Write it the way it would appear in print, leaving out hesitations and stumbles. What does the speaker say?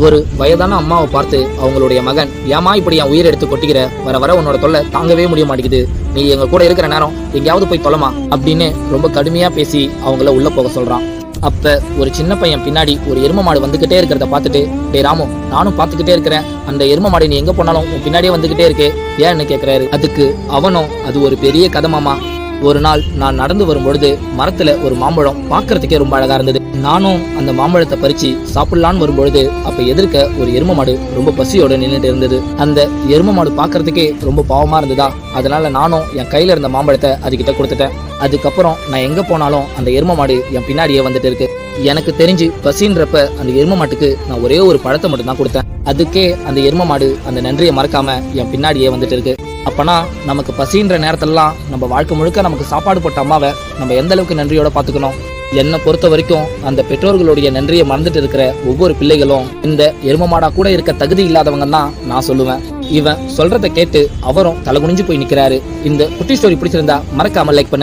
ஒரு வயதான அம்மாவை பார்த்து அவங்களுடைய மகன், ஏமா இப்படி என் உயிரை எடுத்து கொட்டிக்கிற, வர வர உன்னோட தொல்லை தாங்கவே முடிய மாட்டேங்குது, நீ எங்க கூட இருக்கிற நேரம் எங்கேயாவது போய் தொலைமா அப்படின்னு ரொம்ப கடுமையா பேசி அவங்கள உள்ள போக சொல்றான். அப்ப ஒரு சின்ன பையன் பின்னாடி ஒரு எரும மாடு வந்துகிட்டே இருக்கிறத பார்த்துட்டு, டே ராமு, நானும் பார்த்துக்கிட்டே இருக்கிறேன், அந்த எரும மாடு நீ எங்க போனாலும் உன் பின்னாடியே வந்துகிட்டே இருக்கு, ஏன்னு கேட்கிறாரு. அதுக்கு அவனும், அது ஒரு பெரிய கதமாமா. ஒரு நாள் நான் நடந்து வரும்பொழுது மரத்துல ஒரு மாம்பழம் பார்க்கறதுக்கே ரொம்ப அழகா இருந்தது. நானும் அந்த மாம்பழத்தை பறிச்சு சாப்பிடலான்னு வரும்பொழுது அப்ப எதிர்க்க ஒரு எரும மாடு ரொம்ப பசியோட நின்றுட்டு இருந்தது. அந்த எரும மாடு பார்க்கறதுக்கே ரொம்ப பாவமா இருந்ததா, அதனால நானும் என் கையில இருந்த மாம்பழத்தை அதுகிட்ட கொடுத்துட்டேன். அதுக்கப்புறம் நான் எங்க போனாலும் அந்த எரும மாடு என் பின்னாடியே வந்துட்டு இருக்கு. எனக்கு தெரிஞ்சு பசின்றப்ப அந்த எரும மாட்டுக்கு நான் ஒரே ஒரு பழத்தை மட்டும் தான் கொடுத்தேன். அதுக்கே அந்த எரும மாடு அந்த நன்றியை மறக்காம என் பின்னாடியே வந்துட்டு இருக்கு. அப்பனா நமக்கு பசின்ற நேரத்திலலாம் நம்ம வாழ்க்கை முழுக்க நமக்கு சாப்பாடு போட்ட அம்மாவை நம்ம எந்த அளவுக்கு நன்றியோட பார்த்துக்கணும். என்னை பொறுத்த வரைக்கும் அந்த பெற்றோர்களுடைய நன்றியை மறந்துட்டு இருக்கிற ஒவ்வொரு பிள்ளைகளும் இந்த எரும மாடா கூட இருக்க தகுதி இல்லாதவங்க தான் நான் சொல்லுவேன். இவன் சொல்றதை கேட்டு அவரும் தலை குனிஞ்சு போய் நிக்கிறாரு. இந்த குட்டி ஸ்டோரி பிடிச்சிருந்தா மறக்காம லைக் பண்ணுங்க.